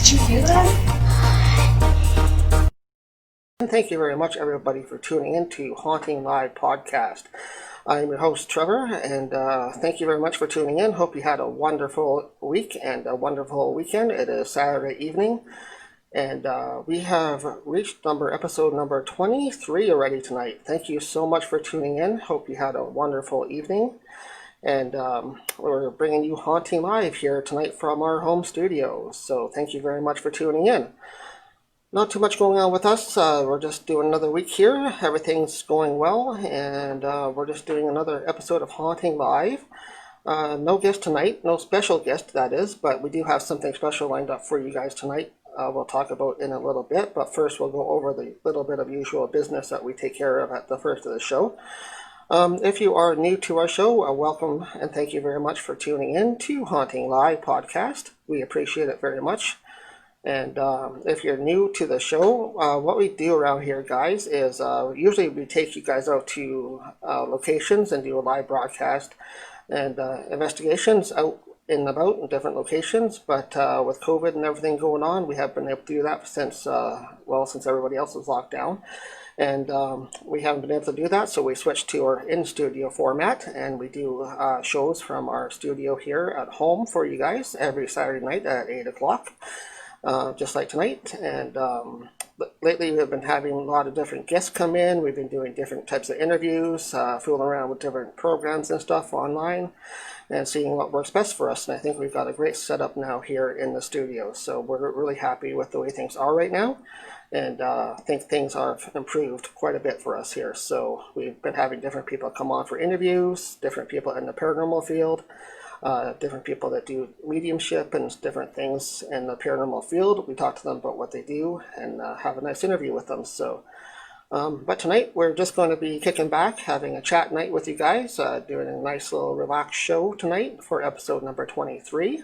Did you hear that? And thank you very much, everybody, for tuning in to Haunting Live Podcast. I'm your host, Trevor, and thank you very much for tuning in. Hope you had a wonderful week and a wonderful weekend. It is Saturday evening, and we have reached episode number 23 already tonight. Thank you so much for tuning in. Hope you had a wonderful evening. And we're bringing you Haunting Live here tonight from our home studio. So thank you very much for tuning in. Not too much going on with us. We're just doing another week here. Everything's going well, and we're just doing another episode of Haunting Live. No guest tonight, no special guest, that is, but we do have something special lined up for you guys tonight. We'll talk about in a little bit, but first we'll go over the little bit of usual business that we take care of at the first of the show. If you are new to our show, welcome and thank you very much for tuning in to Haunting Live Podcast. We appreciate it very much. And if you're new to the show, what we do around here, guys, is usually we take you guys out to locations and do a live broadcast and investigations out and about in different locations. But with COVID and everything going on, we have been able to do that since everybody else is locked down. And we haven't been able to do that, so we switched to our in-studio format, and we do shows from our studio here at home for you guys every Saturday night at 8 o'clock. Just like tonight, and lately we've been having a lot of different guests come in. We've been doing different types of interviews, fooling around with different programs and stuff online, and seeing what works best for us. And I think we've got a great setup now here in the studio, so we're really happy with the way things are right now, and I think things have improved quite a bit for us here. So we've been having different people come on for interviews, different people in the paranormal field, different people that do mediumship and different things in the paranormal field. We talk to them about what they do and have a nice interview with them. So, but tonight we're just going to be kicking back, having a chat night with you guys, doing a nice little relaxed show tonight for episode number 23.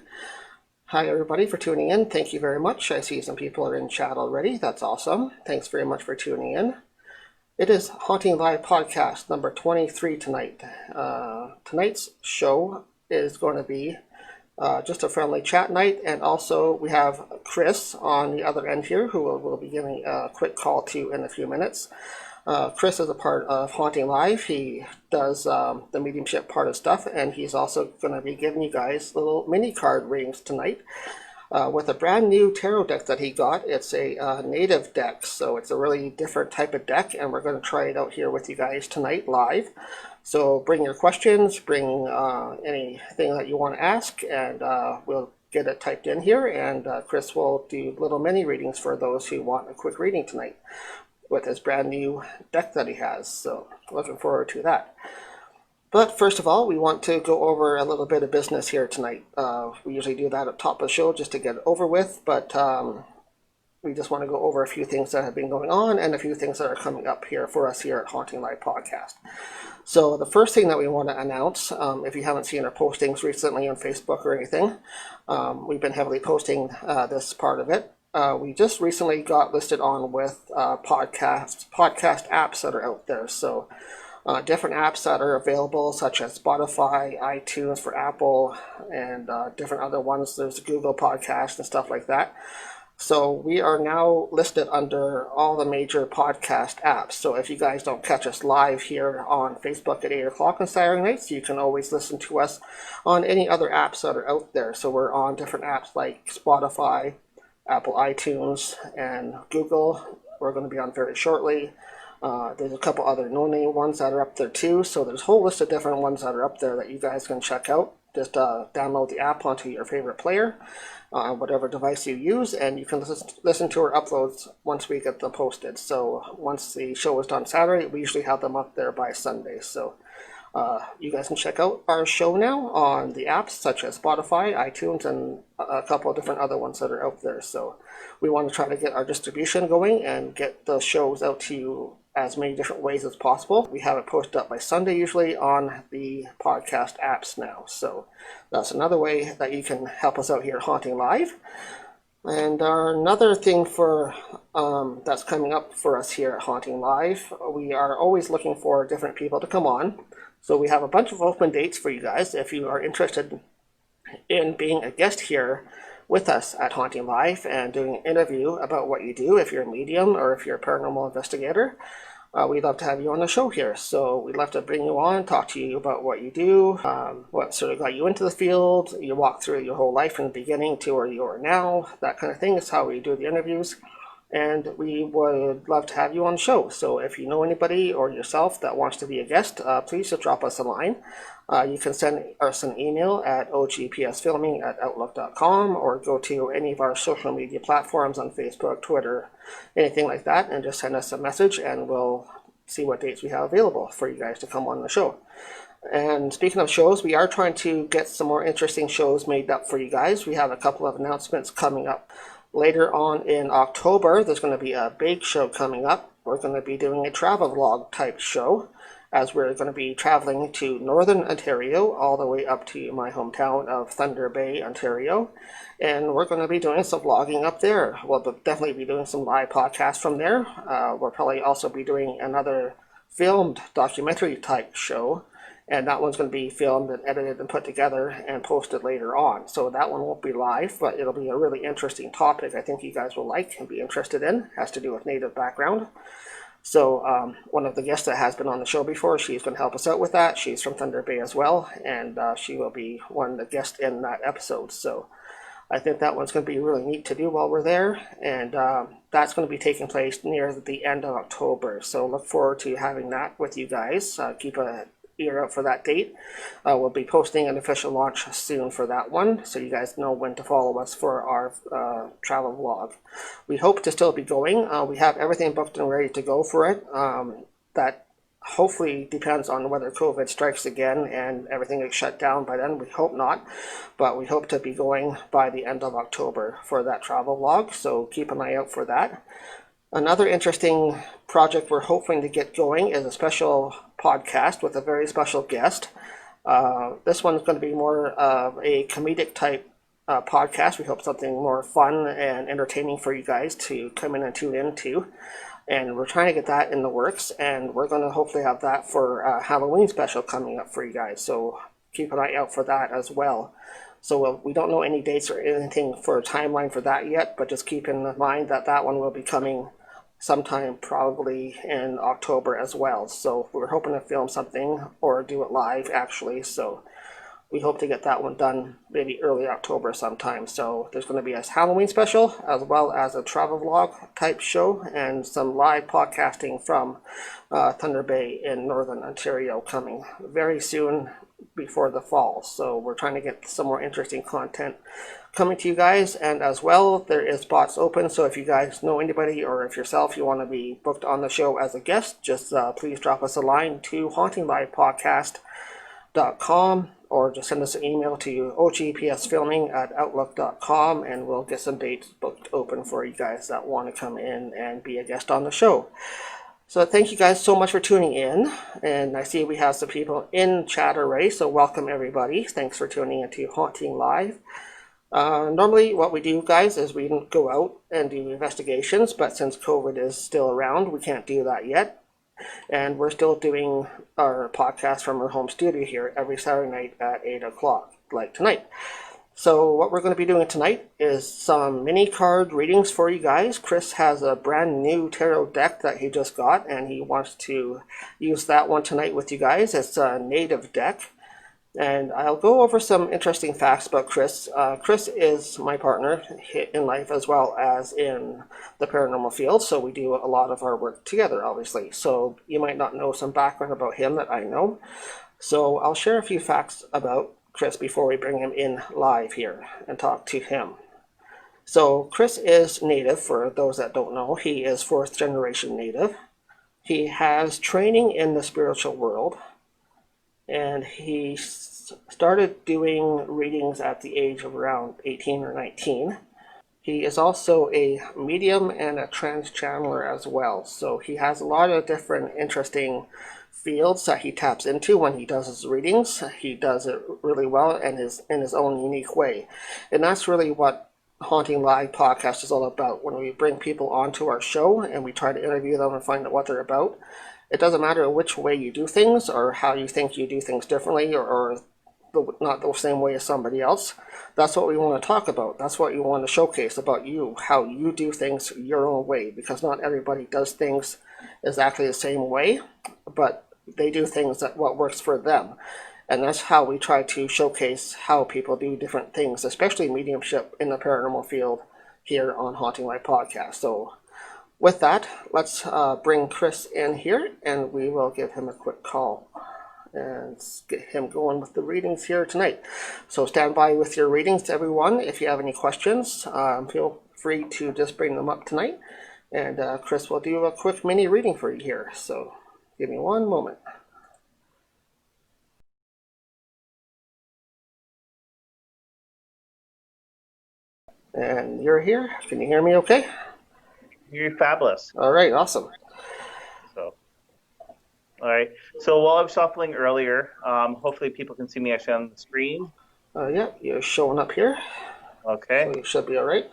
Hi everybody for tuning in. Thank you very much. I see some people are in chat already. That's awesome. Thanks very much for tuning in. It is Haunting Live Podcast number 23 tonight. Tonight's show is going to be just a friendly chat night, and also we have Chris on the other end here who will be giving a quick call to in a few minutes. Chris is a part of Haunting Live. He does the mediumship part of stuff, and he's also going to be giving you guys little mini card readings tonight with a brand new tarot deck that he got. It's a native deck, so it's a really different type of deck, and we're going to try it out here with you guys tonight live. So bring your questions, bring anything that you want to ask, and we'll get it typed in here, and Chris will do little mini readings for those who want a quick reading tonight with his brand new deck that he has. So looking forward to that. But first of all, we want to go over a little bit of business here tonight. We usually do that at the top of the show just to get it over with, but we just want to go over a few things that have been going on and a few things that are coming up here for us here at Haunting Live Podcast. So the first thing that we want to announce, if you haven't seen our postings recently on Facebook or anything, we've been heavily posting this part of it. We just recently got listed on with podcast apps that are out there. So different apps that are available, such as Spotify, iTunes for Apple, and different other ones. There's Google Podcast and stuff like that. So we are now listed under all the major podcast apps. So if you guys don't catch us live here on Facebook at 8 o'clock on Saturday nights, you can always listen to us on any other apps that are out there. So we're on different apps like Spotify, Apple iTunes, and Google. We're going to be on very shortly. There's a couple other no-name ones that are up there too. So there's a whole list of different ones that are up there that you guys can check out. Just download the app onto your favorite player, whatever device you use, and you can listen to our uploads once we get them posted. So once the show is done Saturday, we usually have them up there by Sunday. So you guys can check out our show now on the apps such as Spotify, iTunes, and a couple of different other ones that are out there. So we want to try to get our distribution going and get the shows out to you as many different ways as possible. We have it posted up by Sunday usually on the podcast apps now. So that's another way that you can help us out here at Haunting Live. And another thing for that's coming up for us here at Haunting Live, we are always looking for different people to come on. So we have a bunch of open dates for you guys. If you are interested in being a guest here with us at Haunting Live and doing an interview about what you do if you're a medium or if you're a paranormal investigator. We'd love to have you on the show here. So we'd love to bring you on, talk to you about what you do, what sort of got you into the field. You walk through your whole life from the beginning to where you are now. That kind of thing is how we do the interviews. And we would love to have you on the show. So if you know anybody or yourself that wants to be a guest, please just drop us a line. You can send us an email at ogpsfilming@outlook.com or go to any of our social media platforms on Facebook, Twitter, anything like that, and just send us a message and we'll see what dates we have available for you guys to come on the show. And speaking of shows, we are trying to get some more interesting shows made up for you guys. We have a couple of announcements coming up. Later on in October, there's going to be a big show coming up. We're going to be doing a travel vlog type show, as we're going to be traveling to Northern Ontario, all the way up to my hometown of Thunder Bay, Ontario. And we're going to be doing some vlogging up there. We'll definitely be doing some live podcasts from there. We'll probably also be doing another filmed documentary type show. And that one's going to be filmed and edited and put together and posted later on. So that one won't be live, but it'll be a really interesting topic I think you guys will like and be interested in. It has to do with Native background. So one of the guests that has been on the show before, she's going to help us out with that. She's from Thunder Bay as well, and she will be one of the guests in that episode. So I think that one's going to be really neat to do while we're there, and that's going to be taking place near the end of October. So look forward to having that with you guys. Keep a ear out for that date. We'll be posting an official launch soon for that one, so you guys know when to follow us for our travel vlog. We hope to still be going. We have everything booked and ready to go for it. That hopefully depends on whether COVID strikes again and everything is shut down by then. We hope not, but we hope to be going by the end of October for that travel vlog, so keep an eye out for that. Another interesting project we're hoping to get going is a special podcast with a very special guest. This one's going to be more of a comedic type podcast. We hope something more fun and entertaining for you guys to come in and tune into. And we're trying to get that in the works, and we're going to hopefully have that for a Halloween special coming up for you guys. So keep an eye out for that as well. So we don't know any dates or anything for a timeline for that yet, but just keep in mind that that one will be coming sometime probably in October as well. So we're hoping to film something or do it live actually. So we hope to get that one done maybe early October sometime. So there's going to be a Halloween special as well as a travel vlog type show and some live podcasting from Thunder Bay in Northern Ontario coming very soon before the fall. So we're trying to get some more interesting content coming to you guys, and as well there is spots open, so if you guys know anybody or if yourself you want to be booked on the show as a guest, just please drop us a line to HauntingLivePodcast.com or just send us an email to ogpsfilming@outlook.com and we'll get some dates booked open for you guys that want to come in and be a guest on the show. So thank you guys so much for tuning in, and I see we have some people in chat already, so welcome everybody. Thanks for tuning into Haunting Live. Normally what we do, guys, is we go out and do investigations, but since COVID is still around, we can't do that yet. And we're still doing our podcast from our home studio here every Saturday night at 8 o'clock, like tonight. So what we're going to be doing tonight is some mini card readings for you guys. Chris has a brand new tarot deck that he just got, and he wants to use that one tonight with you guys. It's a native deck. And I'll go over some interesting facts about Chris. Chris is my partner in life as well as in the paranormal field, so we do a lot of our work together, obviously. So you might not know some background about him that I know. So I'll share a few facts about Chris before we bring him in live here and talk to him. So Chris is Native, for those that don't know. He is 4th generation Native. He has training in the spiritual world, and he started doing readings at the age of around 18 or 19. He is also a medium and a trance channeler as well, so he has a lot of different interesting fields that he taps into when he does his readings. He does it really well and in his own unique way, and that's really what Haunting Live podcast is all about. When we bring people onto our show and we try to interview them and find out what they're about, it doesn't matter which way you do things or how you think you do things differently or not the same way as somebody else. That's what we want to talk about. That's what you want to showcase about you, how you do things your own way, because not everybody does things exactly the same way, but they do things that what works for them. And that's how we try to showcase how people do different things, especially mediumship in the paranormal field here on Haunting Live Podcast. So with that, let's bring Chris in here, and we will give him a quick call and get him going with the readings here tonight. So stand by with your readings, everyone. If you have any questions, feel free to just bring them up tonight, and Chris will do a quick mini reading for you here. So give me one moment. And you're here. Can you hear me okay? You're fabulous. All right, awesome. So, all right. So while I was shuffling earlier, hopefully people can see me actually on the screen. Yeah, you're showing up here. Okay. So you should be all right.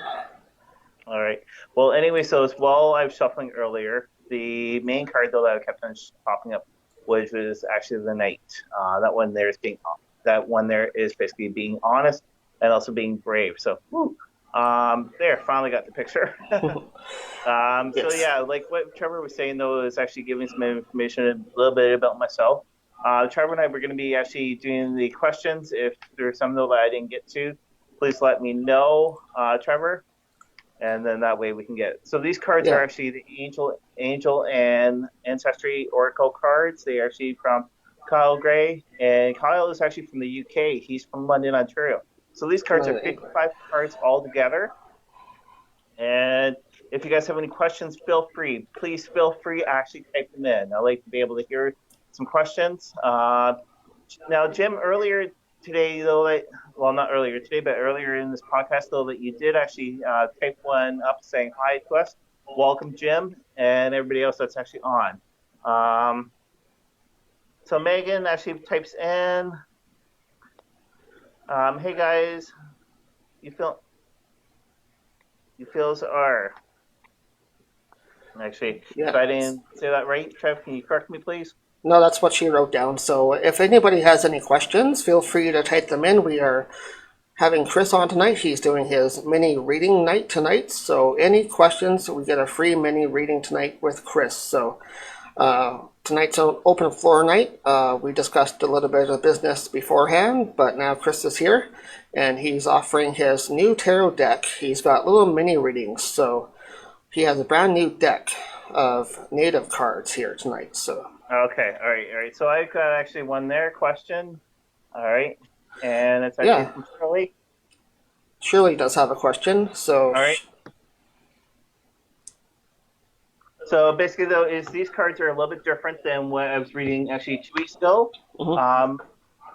All right. Well, anyway, so while I was shuffling earlier, the main card though that kept on popping up was actually the Knight. That one there is basically being honest and also being brave. So, there, finally got the picture. Yes. So yeah, like what Trevor was saying though is actually giving some information a little bit about myself. Trevor and I were going to be actually doing the questions. If there's some though that I didn't get to, please let me know, Trevor, and then that way we can get it. So these cards are actually the Angel and Ancestry Oracle cards. They are actually from Kyle Gray, and Kyle is actually from the UK. He's from London, Ontario. So these cards are 55 cards all together. And if you guys have any questions, please feel free to actually type them in. I like to be able to hear some questions. Now, Jim, earlier today, though, well, not earlier today, but earlier in this podcast, though, that you did actually type one up saying hi to us. Welcome, Jim, and everybody else that's actually on. So Megan actually types in, hey, guys, you feels are. Actually, if I didn't say that right, Trev, can you correct me, please? No, that's what she wrote down. So if anybody has any questions, feel free to type them in. We are having Chris on tonight. He's doing his mini reading night tonight. So any questions, we get a free mini reading tonight with Chris. So tonight's an open floor night. We discussed a little bit of business beforehand, but now Chris is here, and he's offering his new tarot deck. He's got little mini readings, so he has a brand new deck of native cards here tonight. So okay, all right. So I've got actually one there question. All right, and it's actually from Shirley. Shirley does have a question. So all right. So basically, though, is these cards are a little bit different than what I was reading actually 2 weeks ago. Mm-hmm.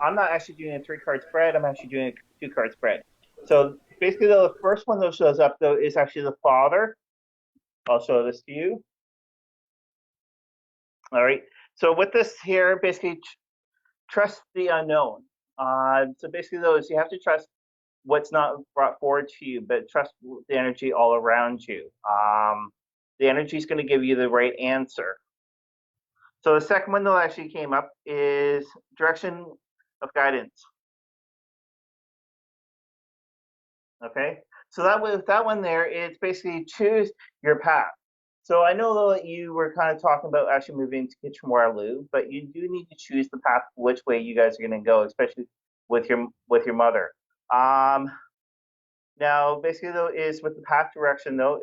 I'm not actually doing a 3-card spread. I'm actually doing a 2-card spread. So basically, though, the first one that shows up though is actually the Father. I'll show this to you. All right. So with this here, basically, trust the unknown. So basically, though, is you have to trust what's not brought forward to you, but trust the energy all around you. The energy is going to give you the right answer. So the second one that actually came up is direction of guidance. Okay. So that one there, it's basically choose your path. So I know though that you were kind of talking about actually moving to Kitchener-Waterloo, but you do need to choose the path which way you guys are going to go, especially with your mother. Now basically though is with the path direction though,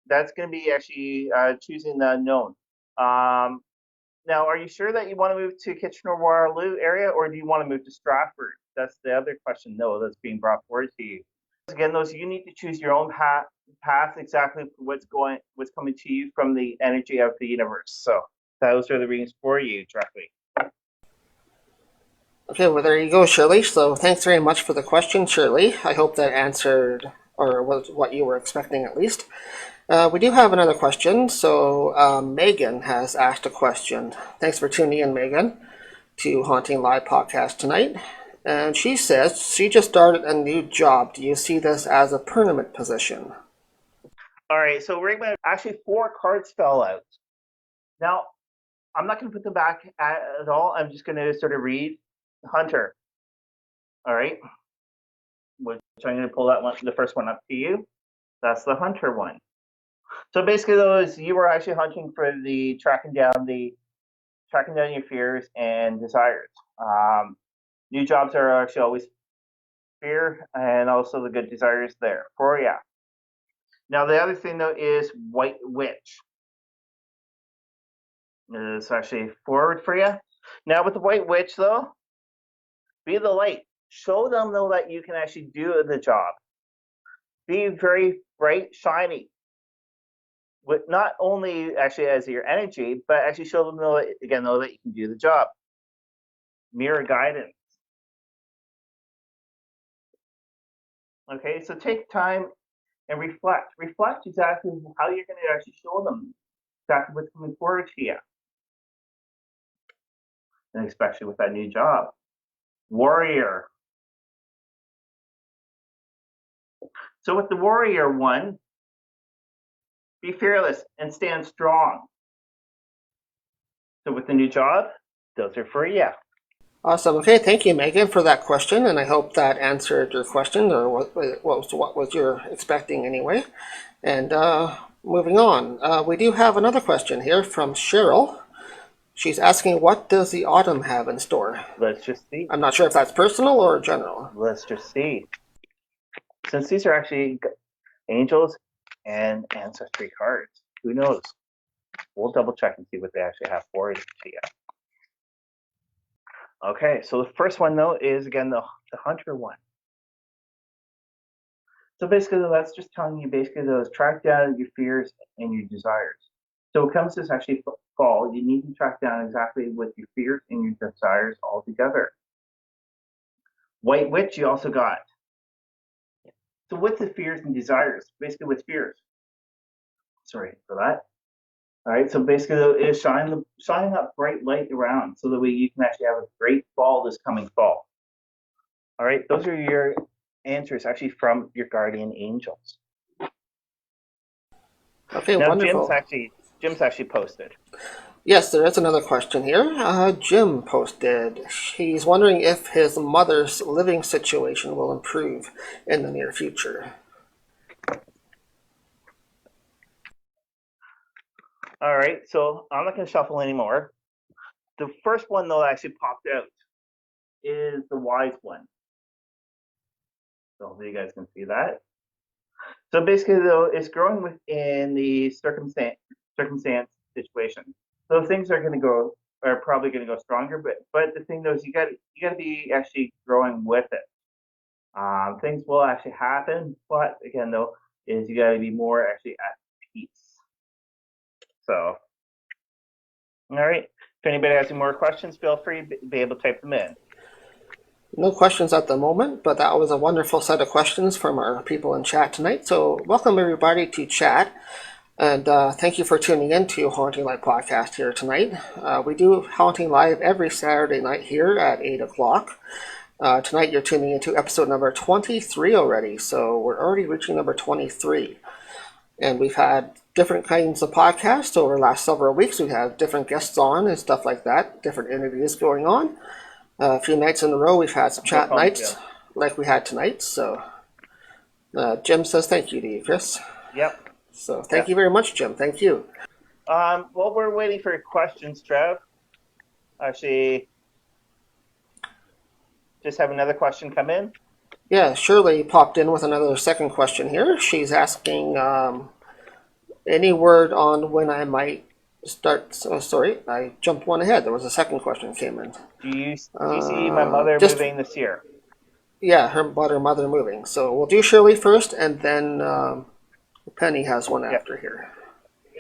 that's going to be actually choosing the unknown. Now, are you sure that you want to move to Kitchener-Waterloo area, or do you want to move to Stratford? That's the other question, though, that's being brought forward to you. Again, those you need to choose your own path exactly what's coming to you from the energy of the universe. So those are the readings for you directly. Okay, well, there you go, Shirley. So thanks very much for the question, Shirley. I hope that answered, or was what you were expecting at least. We do have another question. So Megan has asked a question. Thanks for tuning in, Megan, to Haunting Live Podcast tonight. And she says she just started a new job. Do you see this as a permanent position? All right, so right now, actually 4 cards fell out. Now, I'm not going to put them back at all. I'm just going to sort of read. Hunter, All right, which I'm going to pull that one, the first one up to you. That's the hunter one. So basically, those you were actually hunting for the tracking down your fears and desires. New jobs are actually always fear, and also the good desires there for you. Now the other thing though is white witch. It's actually forward for you. Now with the white witch though, be the light. Show them though that you can actually do the job. Be very bright, shiny. With not only actually as your energy, but actually show them though again though that you can do the job. Mirror guidance. Okay, so take time and reflect. Reflect exactly how you're going to actually show them exactly what's coming forward to you. And especially with that new job. Warrior. So with the warrior one, be fearless and stand strong. So with the new job, those are for you. Awesome. Okay, thank you, Megan, for that question, and I hope that answered your question, or what was you're expecting anyway. And moving on, we do have another question here from Cheryl. She's asking, what does the autumn have in store? Let's just see. I'm not sure if that's personal or general. Let's just see. Since these are actually angels and ancestry cards, who knows? We'll double check and see what they actually have for you. Okay, so the first one though is again the hunter one. So basically that's just telling you basically those track down your fears and your desires. So when it comes to this actually fall, you need to track down exactly what your fears and your desires all together. White witch you also got. So what's the fears and desires? Basically with fears. Sorry for that. All right, so basically it is shine that bright light around so that way you can actually have a great fall this coming fall. All right, those are your answers actually from your guardian angels. Okay, now, wonderful. Jim's actually posted. Yes, there is another question here. Jim posted. He's wondering if his mother's living situation will improve in the near future. All right, so I'm not going to shuffle anymore. The first one, though, that actually popped out is the wise one. So hopefully you guys can see that. So basically, though, it's growing within the circumstance situation. So things are probably going to go stronger. But the thing though is you got to be actually growing with it. Things will actually happen, but again though, is you got to be more actually at peace. So, all right. If anybody has any more questions, feel free to be able to type them in. No questions at the moment, but that was a wonderful set of questions from our people in chat tonight. So welcome everybody to chat. And thank you for tuning in to Haunting Live Podcast here tonight. We do Haunting Live every Saturday night here at 8 o'clock. Tonight you're tuning into episode number 23 already, so we're already reaching number 23. And we've had different kinds of podcasts over the last several weeks. We've had different guests on and stuff like that, different interviews going on. A few nights in a row we've had some chat nights like we had tonight. So Jim says thank you to you, Chris. Yep. So thank you very much, Jim. Thank you. While we're waiting for your questions, Trev, actually just have another question come in. Yeah, Shirley popped in with another second question here. She's asking any word on when I might start. Oh, sorry, I jumped one ahead. There was a second question that came in. Do you see my mother moving this year? Yeah, her mother moving. So we'll do Shirley first, and then Penny has one after here.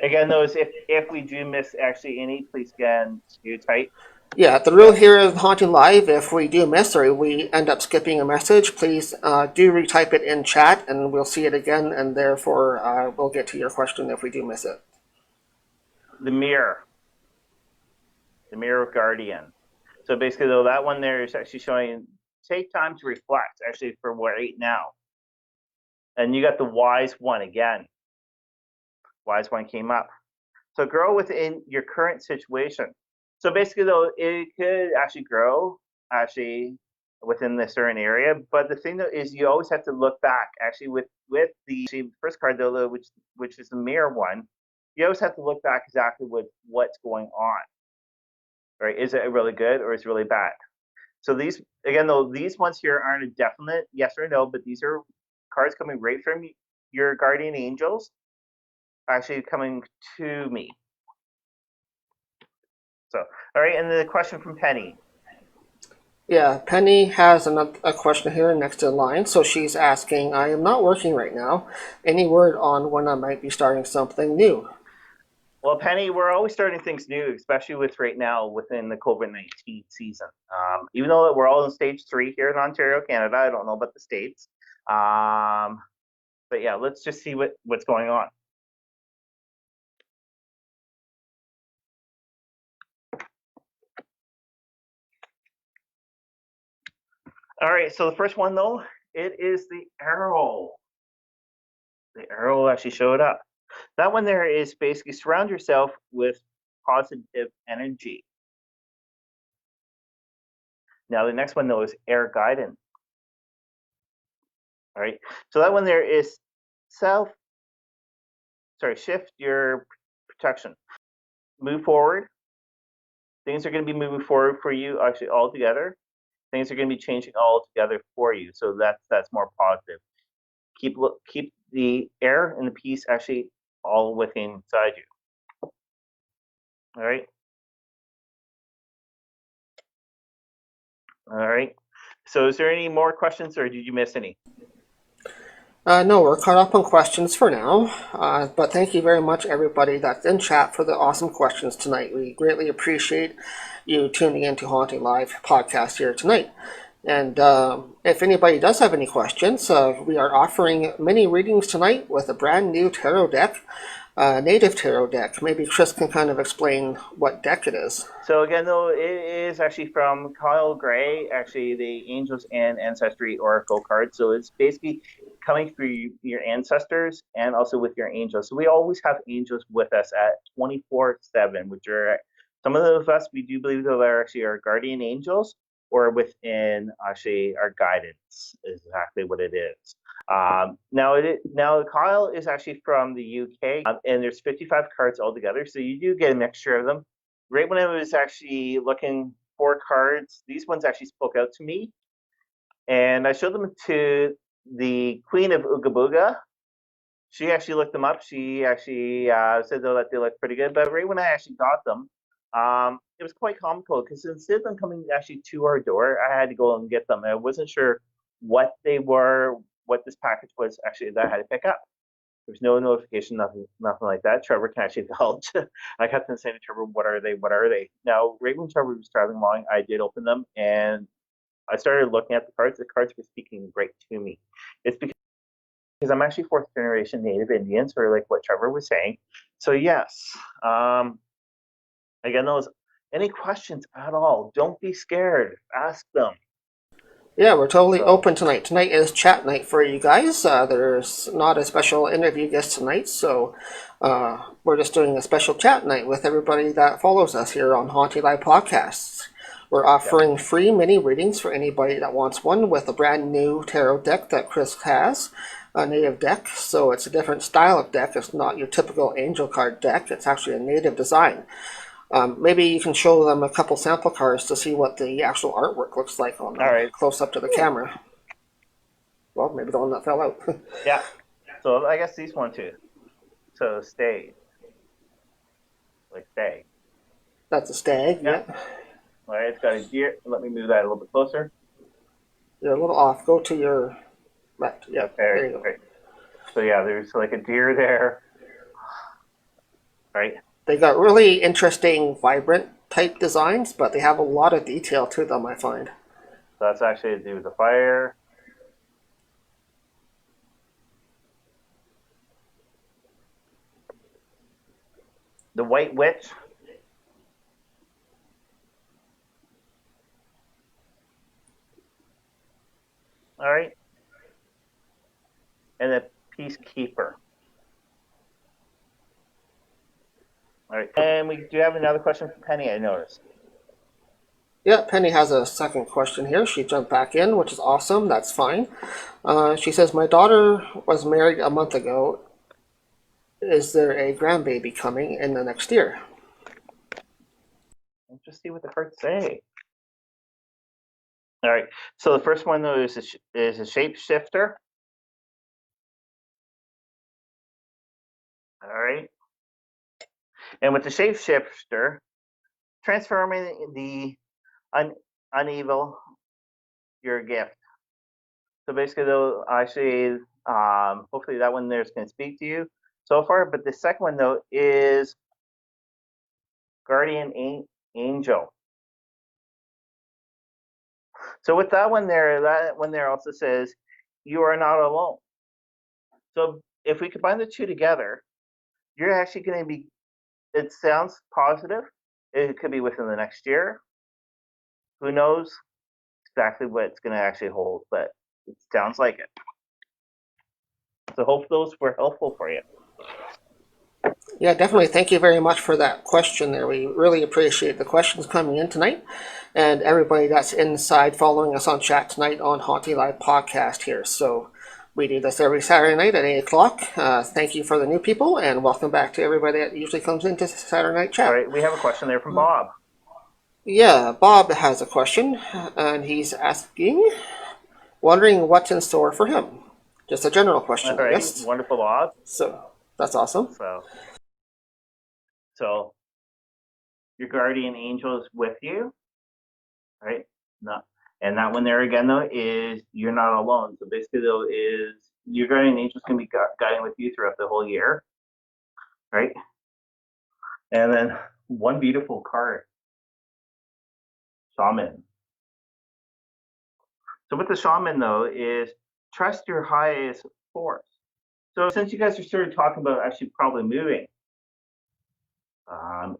Again, those if we do miss actually any, please again skew tight. Yeah, the rule here of Haunting Live, if we do miss or we end up skipping a message, please do retype it in chat and we'll see it again, and therefore we'll get to your question if we do miss it. The mirror of Guardian. So basically, though, that one there is actually showing take time to reflect actually for right now. And you got the wise one again. Wise one came up. So grow within your current situation. So basically, though, it could actually grow actually within the certain area. But the thing though is you always have to look back. Actually, with the first card though, which is the mirror one, you always have to look back exactly what's going on. Right? Is it really good or is it really bad? So these again though, these ones here aren't a definite yes or no, but these are cards coming right from your guardian angels, actually coming to me. So all right, and the question from Penny. Yeah, Penny has a question here next in line. So she's asking, I am not working right now. Any word on when I might be starting something new? Well, Penny, we're always starting things new, especially with right now within the COVID-19 season. Even though we're all in stage 3 here in Ontario, Canada, I don't know about the States. But yeah, let's just see what's going on. All right, so the first one though, it is the arrow. The arrow actually showed up. That one there is basically surround yourself with positive energy. Now the next one though is air guidance. All right, so that one there is shift your protection. Move forward. Things are going to be moving forward for you actually all together. Things are going to be changing all together for you. So that's more positive. Keep the air and the peace actually all within inside you. All right. All right. So is there any more questions or did you miss any? No, we're caught up on questions for now. But thank you very much, everybody that's in chat, for the awesome questions tonight. We greatly appreciate you tuning in to Haunting Live podcast here tonight. And if anybody does have any questions, we are offering mini readings tonight with a brand new tarot deck, native tarot deck. Maybe Chris can kind of explain what deck it is. So again, though, it is actually from Kyle Gray, actually the Angels and Ancestry Oracle card. So it's basically coming through your ancestors and also with your angels. So we always have angels with us at 24/7, which are some of us we do believe that are actually our guardian angels or within actually our guidance is exactly what it is. Now Kyle is actually from the UK, and there's 55 cards altogether, so you do get a mixture of them. Right when I was actually looking for cards, these ones actually spoke out to me, and I showed them to the Queen of Ooga Booga. She actually looked them up. She actually said that they look pretty good, but right when I actually got them, it was quite comical because instead of them coming actually to our door, I had to go and get them. I wasn't sure what they were, what this package was actually that I had to pick up. There's no notification, nothing like that. Trevor can actually vouch. I kept on saying to Trevor, "What are they? What are they?" Now, right when Trevor was traveling along, I did open them and I started looking at the cards. The cards were speaking right to me. It's because I'm actually fourth generation Native Indian, or like what Trevor was saying. So yes, again, those any questions at all, don't be scared. Ask them. Yeah, we're totally open tonight. Tonight is chat night for you guys. There's not a special interview guest tonight, so we're just doing a special chat night with everybody that follows us here on Haunting Live Podcasts. We're offering free mini readings for anybody that wants one with a brand new tarot deck that Chris has, a native deck. So it's a different style of deck. It's not your typical angel card deck. It's actually a native design. Maybe you can show them a couple sample cards to see what the actual artwork looks like on close up to the camera. Well, maybe the one that fell out. Yeah. So I guess these one too. So stay. Like stay. That's a stag, yeah. All right, it's got a deer. Let me move that a little bit closer. You're a little off. Go to your left. Yeah, there you go. Right. So yeah, there's like a deer there. Right. They got really interesting, vibrant type designs, but they have a lot of detail to them, I find. So that's actually to do with the fire. The White Witch. All right. And the Peacekeeper. All right. And we do have another question from Penny, I noticed. Yeah, Penny has a second question here. She jumped back in, which is awesome. That's fine. She says, my daughter was married a month ago. Is there a grandbaby coming in the next year? Let's just see what the cards say. All right. So the first one though is a shapeshifter. All right. And with the shapeshifter, transforming the unevil your gift. So basically, they'll actually, hopefully that one there's going to speak to you so far. But the second one though is guardian angel. So with that one there also says you are not alone. So if we combine the two together, you're actually going to be. It sounds positive. It could be within the next year. Who knows exactly what it's going to actually hold, but it sounds like it. So hope those were helpful for you. Yeah, definitely. Thank you very much for that question there. We really appreciate the questions coming in tonight, and everybody that's inside following us on chat tonight on Haunting Live Podcast here. So we do this every Saturday night at 8 o'clock. Thank you for the new people, and welcome back to everybody that usually comes into Saturday night chat. All right, we have a question there from Bob. Yeah, Bob has a question, and he's asking, wondering what's in store for him. Just a general question, All right, yes? wonderful, Bob. So that's awesome. So your guardian angel is with you, right? No, and that one there again though is you're not alone. So basically though is your guardian angel is going to be guiding with you throughout the whole year, right? And then one beautiful card, shaman. So with the shaman though is trust your highest force. So since you guys are sort of talking about actually probably moving,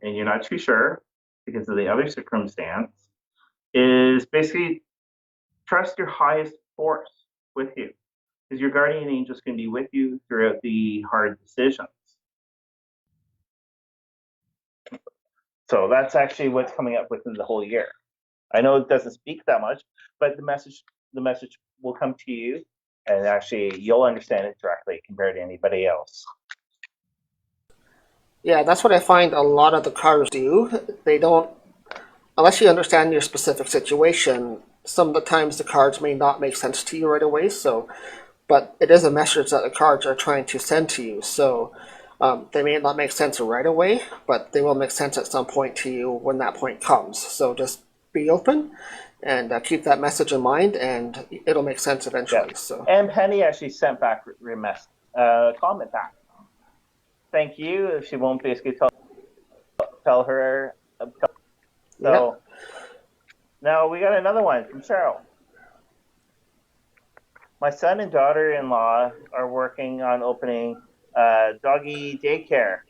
and you're not too sure because of the other circumstance, is basically trust your highest force with you because your guardian angel is going to be with you throughout the hard decisions. So that's actually what's coming up within the whole year. I know it doesn't speak that much, but the message will come to you, and actually you'll understand it directly compared to anybody else. Yeah, that's what I find a lot of the cards do. They don't, unless you understand your specific situation, some of the times the cards may not make sense to you right away. So, but it is a message that the cards are trying to send to you. So they may not make sense right away, but they will make sense at some point to you when that point comes. So just be open and keep that message in mind, and it'll make sense eventually. Yeah. So. And Penny actually sent back a comment back. Thank you. She won't basically tell her. So now we got another one from Cheryl. My son and daughter-in-law are working on opening doggy daycare.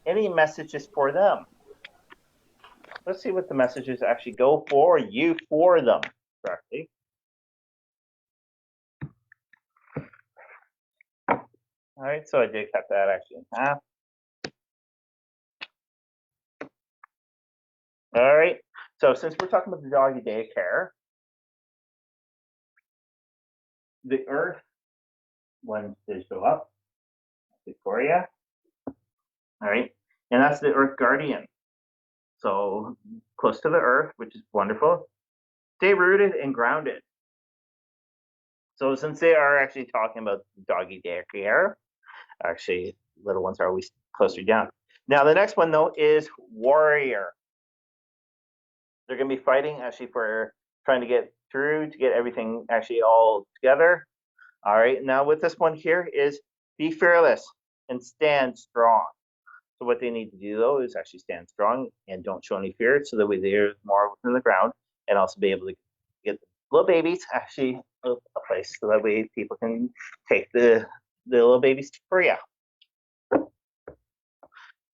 Any messages for them? Let's see what the messages actually go for you for them correctly. All right, so I did cut that actually in half. All right, so since we're talking about the doggy daycare, the Earth one did show up, Victoria. All right, and that's the Earth Guardian. So close to the Earth, which is wonderful. Stay rooted and grounded. So since they are actually talking about doggy daycare, actually little ones are always closer down. Now the next one though is warrior. They're going to be fighting actually for trying to get through to get everything actually all together. All right, now with this one here is be fearless and stand strong. So what they need to do though is actually stand strong and don't show any fear, so that way they're more within the ground and also be able to get the little babies actually a place, so that way people can take the little babies for you. All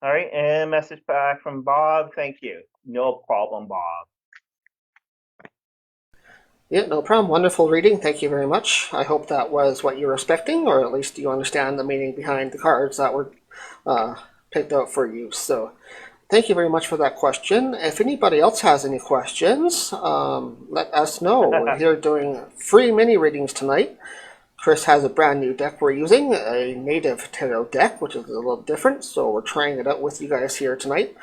right, and message back from Bob. Thank you. No problem, Bob. Yeah, no problem. Wonderful reading. Thank you very much. I hope that was what you were expecting, or at least you understand the meaning behind the cards that were picked out for you. So Thank you very much for that question. If anybody else has any questions, let us know. We're here doing free mini readings tonight. Chris has a brand new deck we're using, a native tarot deck, which is a little different, so we're trying it out with you guys here tonight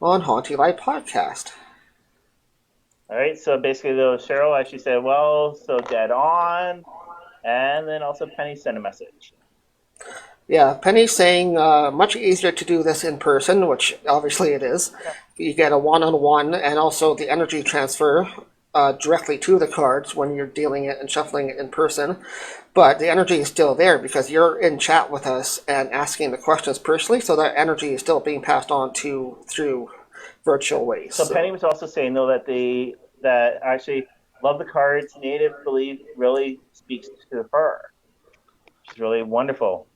on HauntingLIVE Podcast. All right, so basically, though, Cheryl actually said, well, so dead on, and then also Penny sent a message. Yeah, Penny's saying much easier to do this in person, which obviously it is. Yeah. You get a one-on-one, and also the energy transfer directly to the cards when you're dealing it and shuffling it in person. But the energy is still there because you're in chat with us and asking the questions personally, so that energy is still being passed on through virtual ways. So Penny was also saying, though, that actually love the cards. Native belief really speaks to her. She's really wonderful.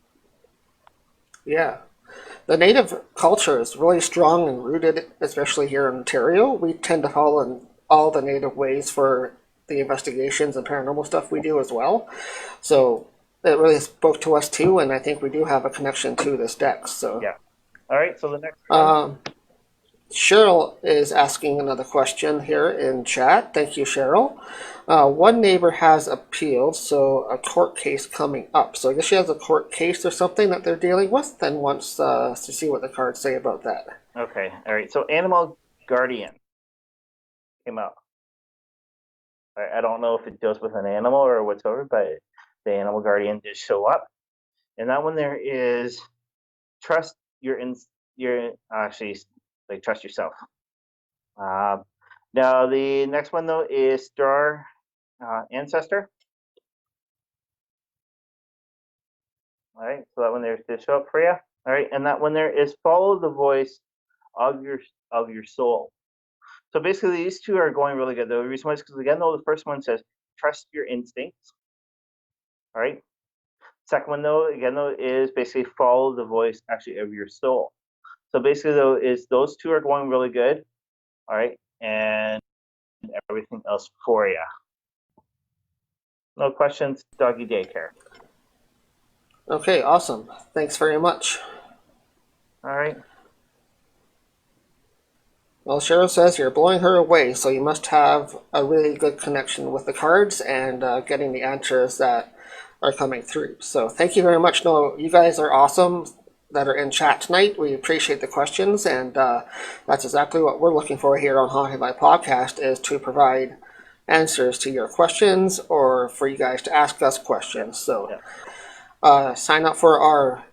Yeah. The native culture is really strong and rooted, especially here in Ontario. We tend to follow in all the native ways for the investigations and paranormal stuff we do as well. So it really spoke to us too, and I think we do have a connection to this deck. So yeah. All right, so the next one. Cheryl is asking another question here in chat. Thank you, Cheryl. One neighbor has appealed, so a court case coming up. So I guess she has a court case or something that they're dealing with, and wants to see what the cards say about that. Okay, all right. So Animal Guardian came up. I don't know if it deals with an animal or whatsoever, but the Animal Guardian did show up. And that one there is trust trust yourself. Now the next one though is Star Ancestor. All right, so that one there did show up for you. All right, and that one there is follow the voice of your soul. So basically, these two are going really good. The reason why is because again, though, the first one says trust your instincts. All right. Second one though, again though, is basically follow the voice actually of your soul. So basically though, is those two are going really good. All right, and everything else for you. No questions, doggy daycare. Okay, awesome. Thanks very much. All right. Well, Cheryl says you're blowing her away, so you must have a really good connection with the cards and getting the answers that are coming through. So thank you very much. No, you guys are awesome that are in chat tonight. We appreciate the questions, and that's exactly what we're looking for here on HauntingLIVE Podcast, is to provide answers to your questions or for you guys to ask us questions. So sign up for our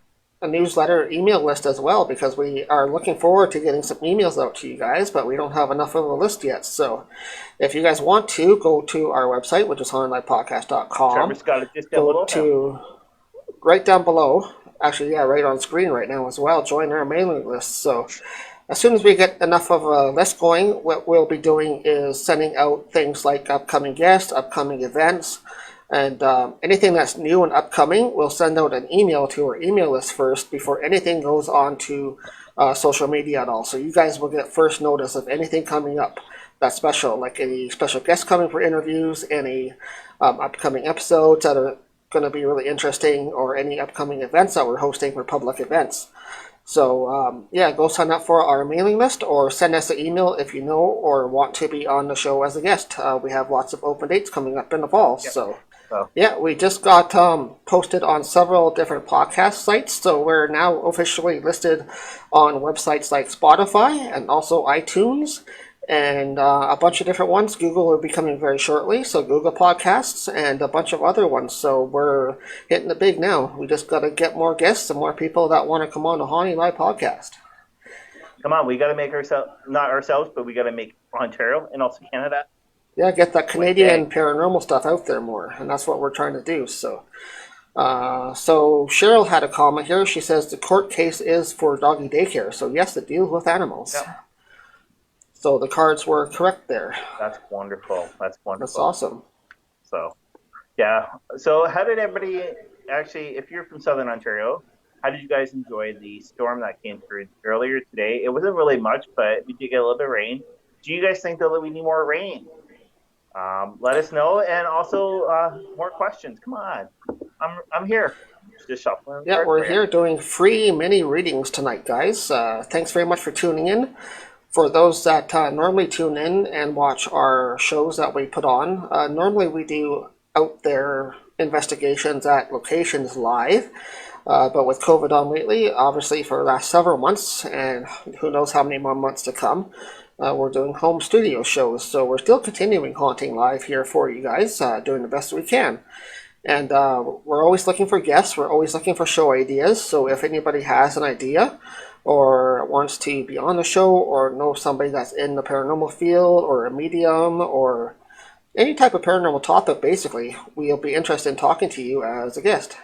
newsletter email list as well, because we are looking forward to getting some emails out to you guys, but we don't have enough of a list yet. So if you guys want to, go to our website, which is HauntingLivePodcast.com. Trevor's got it just down below. To right down below. Actually, yeah, right on screen right now as well. Join our mailing list. So as soon as we get enough of a list going, what we'll be doing is sending out things like upcoming guests, upcoming events, and anything that's new and upcoming, we'll send out an email to our email list first before anything goes on to social media at all. So you guys will get first notice of anything coming up that's special, like any special guests coming for interviews, any upcoming episodes that are going to be really interesting, or any upcoming events that we're hosting for public events. So go sign up for our mailing list, or send us an email if you know or want to be on the show as a guest. We have lots of open dates coming up in the fall. Yep. So we just got posted on several different podcast sites, so we're now officially listed on websites like Spotify and also iTunes, and a bunch of different ones. Google will be coming very shortly, so Google Podcasts and a bunch of other ones. So we're hitting it big now. We just got to get more guests and more people that want to come on the HauntingLIVE Podcast. Come on, we got to make not ourselves, but we got to make Ontario and also Canada. Yeah, get that Canadian paranormal stuff out there more, and that's what we're trying to do. So Cheryl had a comment here. She says the court case is for doggy daycare. So yes, it deals with animals. Yep. So the cards were correct there. That's wonderful. That's wonderful. That's awesome. So, yeah. So how did everybody actually, if you're from Southern Ontario, how did you guys enjoy the storm that came through earlier today? It wasn't really much, but we did get a little bit of rain. Do you guys think that we need more rain? Let us know, and also more questions. Come on, I'm here. Just shuffling. Yeah, we're here doing free mini readings tonight, guys. Thanks very much for tuning in. For those that normally tune in and watch our shows that we put on, normally we do out there investigations at locations live. But with COVID on lately, obviously for the last several months, and who knows how many more months to come, we're doing home studio shows. So we're still continuing Haunting Live here for you guys, doing the best we can. And we're always looking for guests. We're always looking for show ideas. So if anybody has an idea or wants to be on the show or know somebody that's in the paranormal field or a medium or any type of paranormal topic, basically, we'll be interested in talking to you as a guest.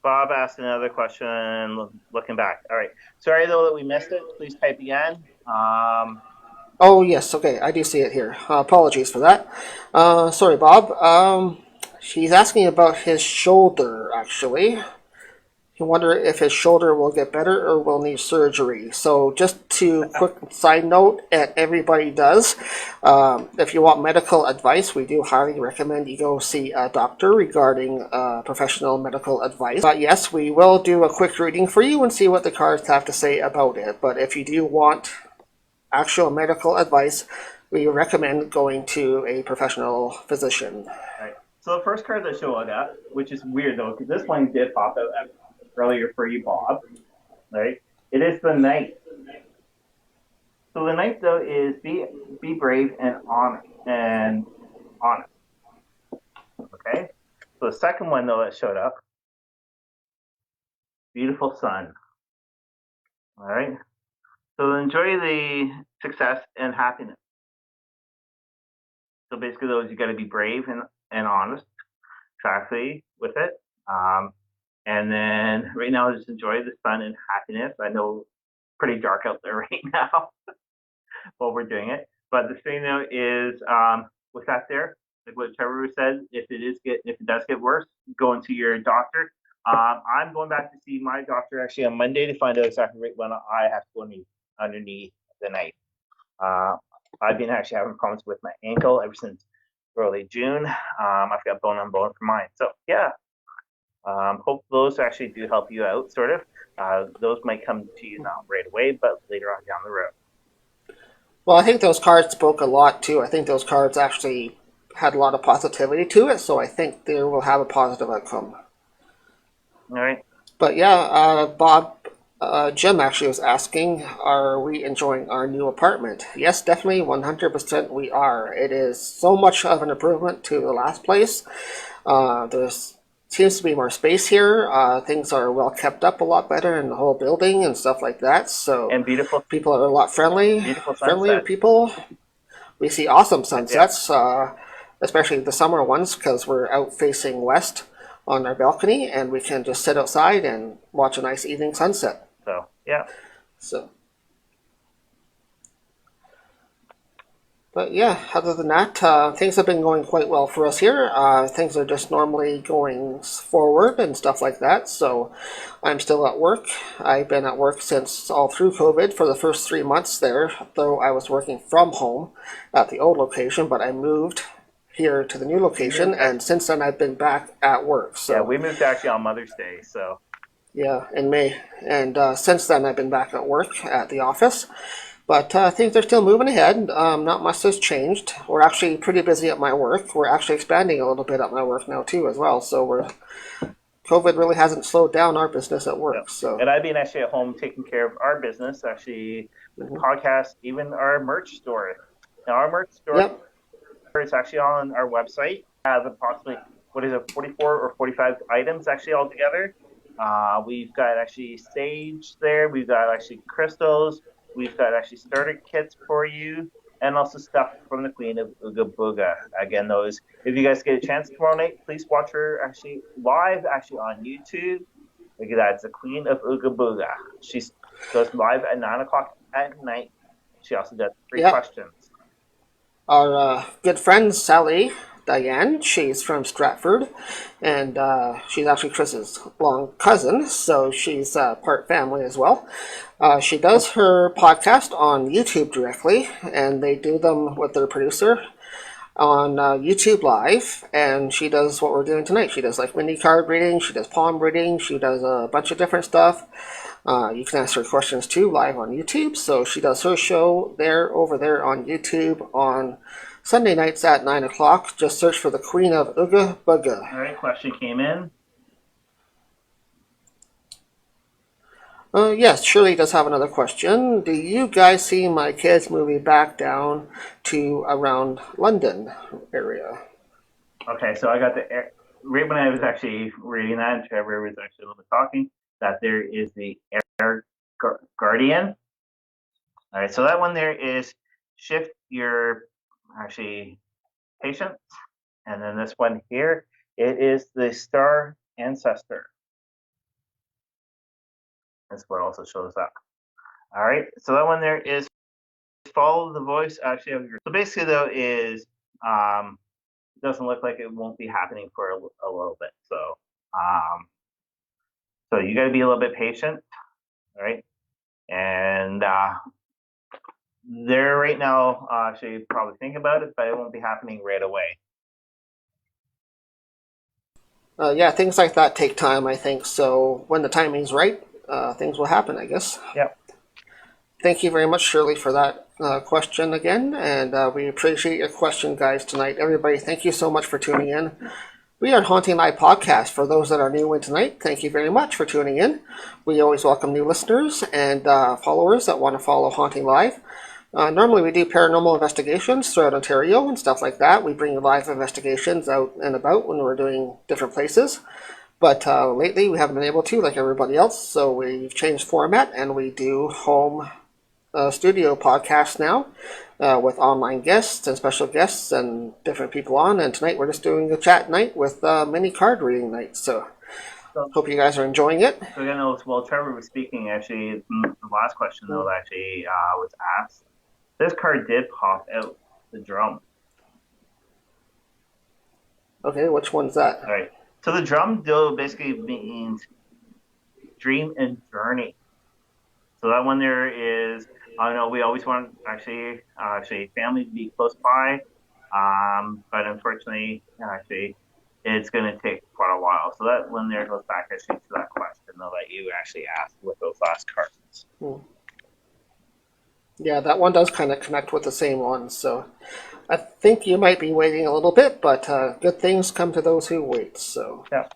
Bob asked another question looking back. All right. Sorry, though, that we missed it. Please type again. Oh, yes. Okay. I do see it here. Apologies for that. Sorry, Bob. She's asking about his shoulder, actually. You wonder if his shoulder will get better or will need surgery. So just to quick side note, and everybody does, if you want medical advice, we do highly recommend you go see a doctor regarding professional medical advice. But yes, we will do a quick reading for you and see what the cards have to say about it. But if you do want actual medical advice, we recommend going to a professional physician. Right. So the first card that showed up, which is weird though, because this one did pop out earlier for you, Bob, right? It is the Knight. So the Knight, though, is be brave and honest. Okay? So the second one, though, that showed up, beautiful sun. All right? So enjoy the success and happiness. So basically, those you got to be brave and honest, exactly, with it. And then right now, just enjoy the sun and happiness. I know it's pretty dark out there right now while we're doing it. But the thing though is, with that there, like what Trevor said, if it does get worse, go into your doctor. I'm going back to see my doctor actually on Monday to find out exactly right when I have to go underneath the knife. I've been actually having problems with my ankle ever since early June. I've got bone on bone for mine. So yeah. Hope those actually do help you out, sort of. Those might come to you not right away, but later on down the road. Well, I think those cards spoke a lot, too. I think those cards actually had a lot of positivity to it, so I think they will have a positive outcome. All right. But yeah, Bob, Jim actually was asking, are we enjoying our new apartment? Yes, definitely, 100% we are. It is so much of an improvement to the last place. There's seems to be more space here. Things are well kept up a lot better in the whole building and stuff like that. So and beautiful people are a lot friendlier people. We see awesome sunsets, especially the summer ones, because we're out facing west on our balcony, and we can just sit outside and watch a nice evening sunset. So yeah. But yeah, other than that, things have been going quite well for us here. Things are just normally going forward and stuff like that. So I'm still at work. I've been at work since all through COVID for the first 3 months there, though I was working from home at the old location, but I moved here to the new location, and since then I've been back at work. So yeah, we moved actually on Mother's Day, so yeah, in May, and since then I've been back at work at the office. But things are still moving ahead. Not much has changed. We're actually pretty busy at my work. We're actually expanding a little bit at my work now too, as well. So COVID really hasn't slowed down our business at work. So and I've been actually at home taking care of our business, actually, with the podcast, even our merch store. Now our merch store, it's actually on our website. Has approximately 44 or 45 items actually altogether. We've got actually sage there. We've got actually crystals. We've got actually starter kits for you, and also stuff from the Queen of Ooga Booga. Again, those, if you guys get a chance tomorrow night, please watch her actually live actually on YouTube. Look at that, it's the Queen of Ooga Booga. She goes live at 9 o'clock at night. She also does 3 questions. Our good friend Sally Diane, she's from Stratford, and she's actually Chris's long cousin, so she's part family as well. She does her podcast on YouTube directly, and they do them with their producer. on YouTube Live, and she does what we're doing tonight. She does like mini card reading, she does palm reading, she does a bunch of different stuff. You can ask her questions too live on YouTube. So she does her show over there on YouTube on Sunday nights at 9 o'clock. Just search for the Queen of Ooga Booga. All right, question came in. Yes, Shirley does have another question. Do you guys see my kids moving back down to around London area? Okay, so I got right when I was actually reading that, Trevor was actually a little bit talking, that there is the Air Guardian. All right, so that one there is shift your actually patience. And then this one here, it is the Star Ancestor. That's what also shows up. All right, so that one there is follow the voice actually of your. So basically though is it doesn't look like it won't be happening for a little bit. So you got to be a little bit patient, right? And they're right now actually probably thinking about it, but it won't be happening right away. Yeah, things like that take time, I think. So when the timing's right, things will happen, I guess. Yep. Thank you very much, Shirley, for that question again. And we appreciate your question, guys, tonight. Everybody, thank you so much for tuning in. We are Haunting Live Podcast. For those that are new in tonight, thank you very much for tuning in. We always welcome new listeners and followers that want to follow Haunting Live. Normally we do paranormal investigations throughout Ontario and stuff like that. We bring live investigations out and about when we're doing different places. But lately we haven't been able to, like everybody else, so we've changed format and we do home studio podcasts now with online guests and special guests and different people on. And tonight we're just doing a chat night with mini card reading night. So hope you guys are enjoying it. So again, while Trevor was speaking, actually, the last question though that actually was asked, this card did pop out the drum. Okay, which one's that? All right. So the drum though basically means dream and journey. So that one there is, I know we always want actually family to be close by, but unfortunately, actually, it's going to take quite a while. So that one there goes back actually to that question though that you actually asked with those last cards. Yeah, that one does kind of connect with the same one. So I think you might be waiting a little bit, but good things come to those who wait. So yeah,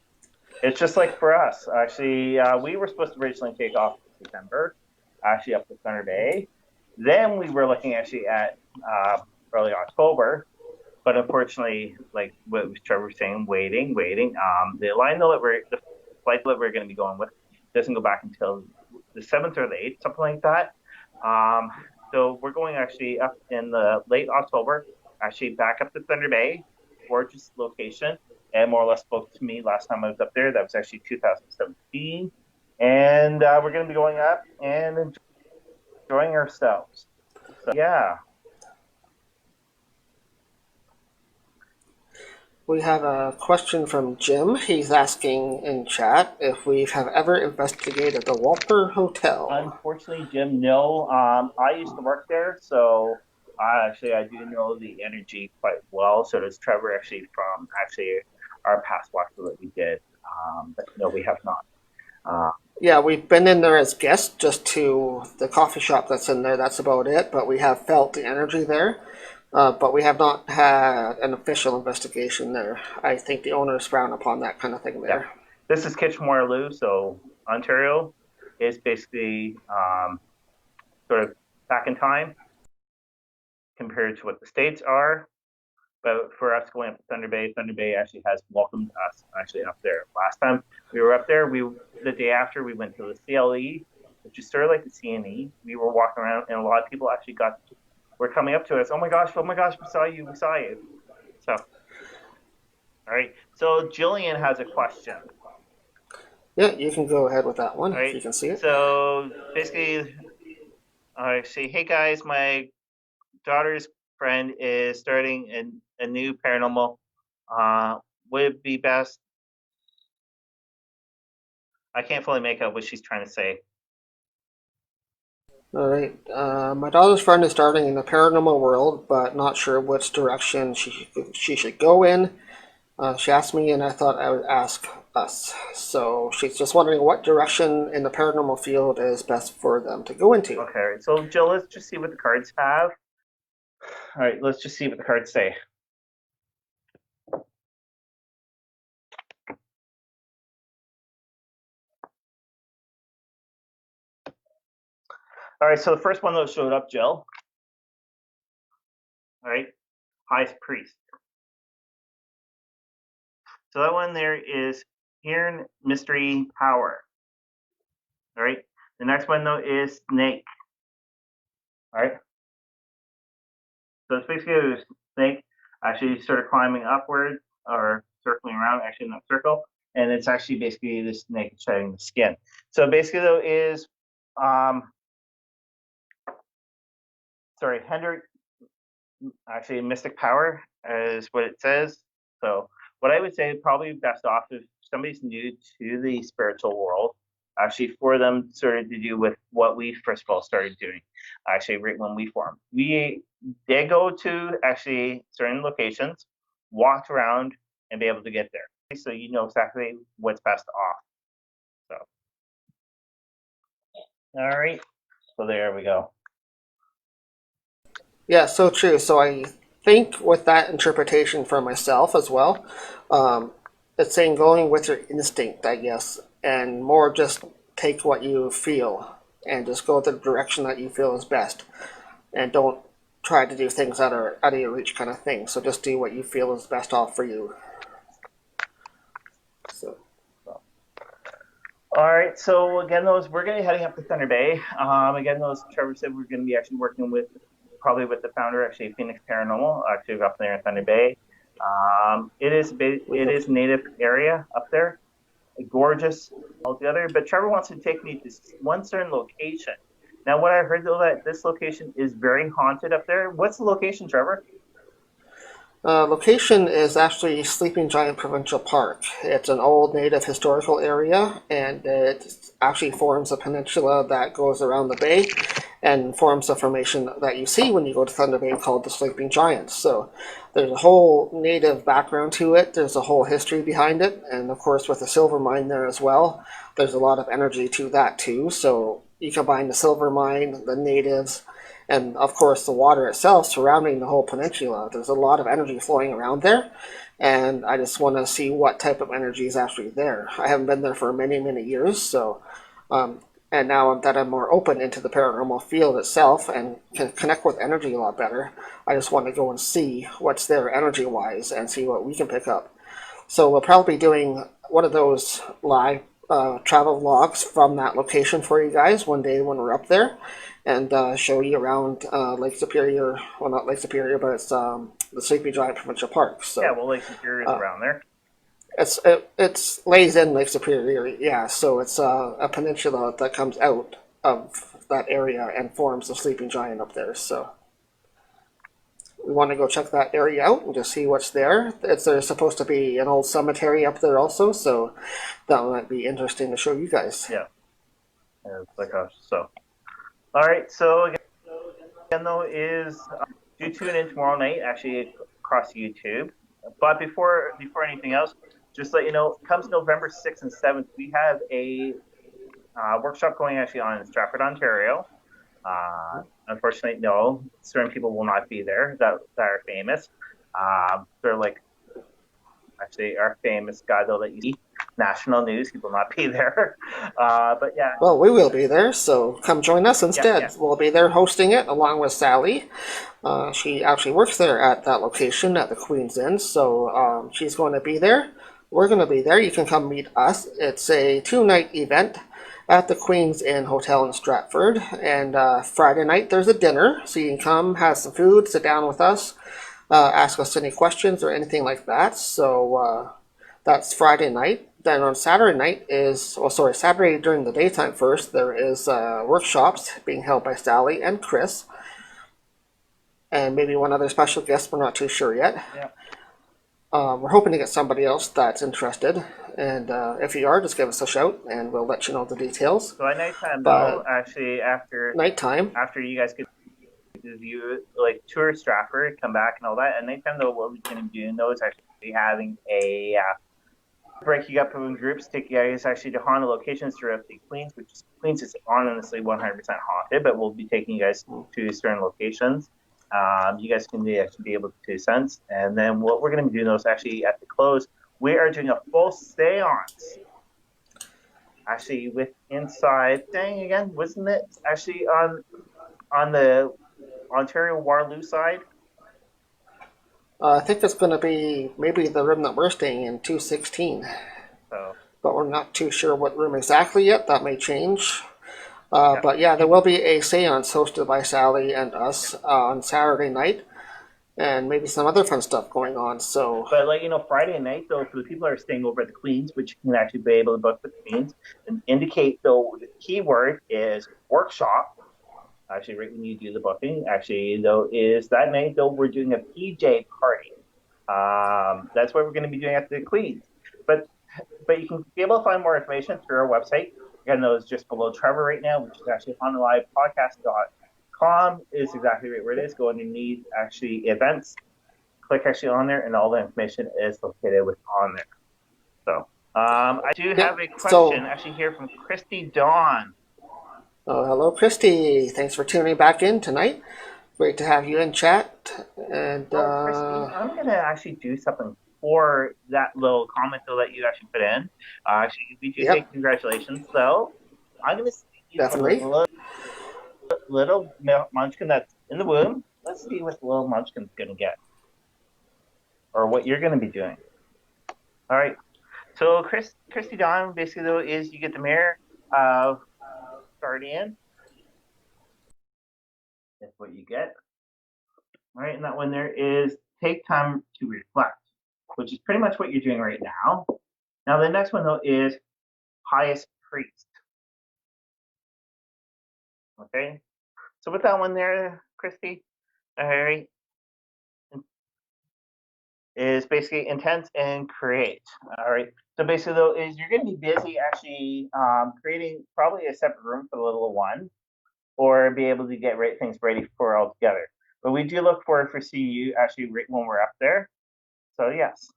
it's just like for us. Actually, we were supposed to originally take off in September, actually up to Thunder Bay. Then we were looking actually at early October, but unfortunately, like what Trevor was saying, waiting. The flight that we're going to be going with doesn't go back until the 7th or the 8th, something like that. So we're going actually up in the late October, actually back up to Thunder Bay, gorgeous location, and more or less spoke to me last time I was up there. That was actually 2017, and we're going to be going up and enjoying ourselves. So yeah. we have a question from Jim. He's asking in chat if we have ever investigated the Walper Hotel. Unfortunately, Jim, no. I used to work there, so I do know the energy quite well. So does Trevor, actually, from our past walkthrough that we did. But no, we have not. Yeah, we've been in there as guests, just to the coffee shop that's in there. That's about it. But we have felt the energy there. But we have not had an official investigation there. I think the owners frown upon that kind of thing there. Yeah. This is Kitchener-Waterloo, so Ontario is basically sort of back in time compared to what the States are. But for us going up to Thunder Bay actually has welcomed us actually up there. Last time we were up there, the day after we went to the CLE, which is sort of like the CNE. We were walking around, and a lot of people actually were coming up to us. Oh my gosh, we saw you. So, all right. So Jillian has a question. Yeah, you can go ahead with that one if you can see it. So basically, I say, hey guys, my daughter's friend is starting a new paranormal. Would it be best? I can't fully make out what she's trying to say. All right. My daughter's friend is starting in the paranormal world, but not sure which direction she should go in. She asked me, and I thought I would ask us. So she's just wondering what direction in the paranormal field is best for them to go into. Okay, all right. So Jill, let's just see what the cards have. All right, let's just see what the cards say. All right, so the first one that showed up, Jill. All right, Highest Priest. So that one there is Hearing Mystery Power. All right. The next one though is Snake. All right. So it's basically a snake actually sort of climbing upward or circling around, actually in that circle, and it's actually basically the snake shedding the skin. So basically though is, Hendrik, actually Mystic Power is what it says. So what I would say probably best off if somebody's new to the spiritual world, actually for them sort of to do with what we first of all started doing, actually right when we formed. They go to actually certain locations, walk around, and be able to get there. So you know exactly what's best off. So, all right. So there we go. Yeah, so true. So I think with that interpretation for myself as well, it's saying going with your instinct, I guess, and more just take what you feel and just go the direction that you feel is best, and don't try to do things that are out of your reach, kind of thing. So just do what you feel is best off for you. So. All right, so again, we're going to be heading up to Thunder Bay. Again, Trevor said we're going to be actually working with the founder, actually Phoenix Paranormal, actually up there in Thunder Bay. It is native area up there, gorgeous altogether. But Trevor wants to take me to one certain location. Now, what I heard though that this location is very haunted up there. What's the location, Trevor? Location is actually Sleeping Giant Provincial Park. It's an old native historical area, and it actually forms a peninsula that goes around the bay and forms the formation that you see when you go to Thunder Bay called the Sleeping Giants. So there's a whole native background to it. There's a whole history behind it, and of course with the silver mine there as well, there's a lot of energy to that too. So you combine the silver mine, the natives, and of course the water itself surrounding the whole peninsula. There's a lot of energy flowing around there, and I just want to see what type of energy is actually there. I haven't been there for many, many years, so and now that I'm more open into the paranormal field itself and can connect with energy a lot better, I just want to go and see what's there energy-wise and see what we can pick up. So we'll probably be doing one of those live travel vlogs from that location for you guys one day when we're up there, and show you around Lake Superior. Well, not Lake Superior, but it's the Sleepy Giant Provincial Park. So yeah, well, Lake Superior is around there. It's lays in Lake Superior, yeah. So it's a peninsula that comes out of that area and forms the Sleeping Giant up there. So we want to go check that area out and just see what's there. There's supposed to be an old cemetery up there also, so that might be interesting to show you guys. Yeah, it's like us. So, all right. So again, though, is do tune in tomorrow night, actually across YouTube. But before anything else, just let you know, comes November 6th and 7th, we have a workshop going actually on in Stratford, Ontario. Unfortunately, no, certain people will not be there that are famous. They're like, actually, our famous guy, though, that you see, national news, he will not be there. But yeah. Well, we will be there, so come join us instead. Yeah. We'll be there hosting it along with Sally. She actually works there at that location at the Queen's Inn, so she's going to be there. We're going to be there. You can come meet us. It's a 2-night event at the Queen's Inn Hotel in Stratford, and Friday night there's a dinner, so you can come, have some food, sit down with us, ask us any questions or anything like that. So that's Friday night. Then on Saturday night Saturday during the daytime first, there is workshops being held by Sally and Chris, and maybe one other special guest. We're not too sure yet. Yeah. We're hoping to get somebody else that's interested, And if you are, just give us a shout, and we'll let you know the details. So at nighttime, though, actually, after you guys get to view, like, tour Stratford, come back and all that, at nighttime, though, what we're going to be doing, though, is actually having a breaking up in groups, take you guys actually to haunted locations throughout the Queens, which is, Queens is honestly 100% haunted, but we'll be taking you guys to certain locations. You guys can actually be able to sense. And then what we're going to be doing is actually at the close, we are doing a full seance. Actually, with inside, dang again, wasn't it actually on the Ontario Waterloo side? I think it's going to be maybe the room that we're staying in, 216. So, but we're not too sure what room exactly yet. That may change. But yeah, there will be a seance hosted by Sally and us on Saturday night, and maybe some other fun stuff going on. So, but like, Friday night, though, for the people that are staying over at the Queens, which you can actually be able to book with the Queens, and indicate, though, the keyword is workshop. Actually, right when you do the booking, actually, though, is that night, though, we're doing a PJ party. That's what we're going to be doing at the Queens. But you can be able to find more information through our website. Again, though, it's just below Trevor right now, which is actually HauntingLivePodcast.com is exactly right where it is. Go underneath, actually, events. Click actually on there, and all the information is located on there. So, I do have a question actually here from Christy Dawn. Oh, hello, Christy. Thanks for tuning back in tonight. Great to have you in chat. And Christy, I'm going to actually do something for that little comment, though, that you actually put in. Actually, we do say congratulations, though. I'm going to see definitely little munchkin that's in the womb. Let's see what the little munchkin's going to get, or what you're going to be doing. All right. So, Christy Dawn, basically, though, is you get the mirror of Guardian. That's what you get. All right, and that one there is take time to reflect, which is pretty much what you're doing right now. Now, the next one, though, is highest priest. Okay, so with that one there, Christy, all right, is basically intense and create. All right, so basically, though, is you're going to be busy actually creating probably a separate room for the little one, or be able to get things ready for all together. But we do look forward for seeing you actually right when we're up there. So yes.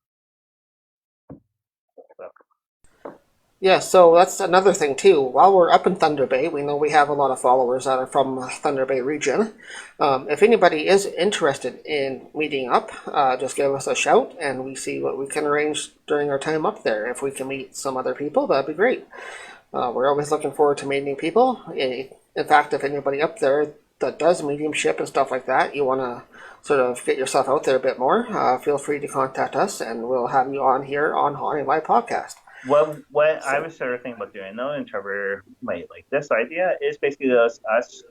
Yeah, so that's another thing too. While we're up in Thunder Bay, we know we have a lot of followers that are from Thunder Bay region. If anybody is interested in meeting up, just give us a shout and we see what we can arrange during our time up there. If we can meet some other people, that'd be great. We're always looking forward to meeting people. In fact, if anybody up there that does mediumship and stuff like that, you want to sort of get yourself out there a bit more, feel free to contact us and we'll have you on here on Haunting Live Podcast. What I was sort of thinking about doing, though, and Trevor might like this idea, is basically us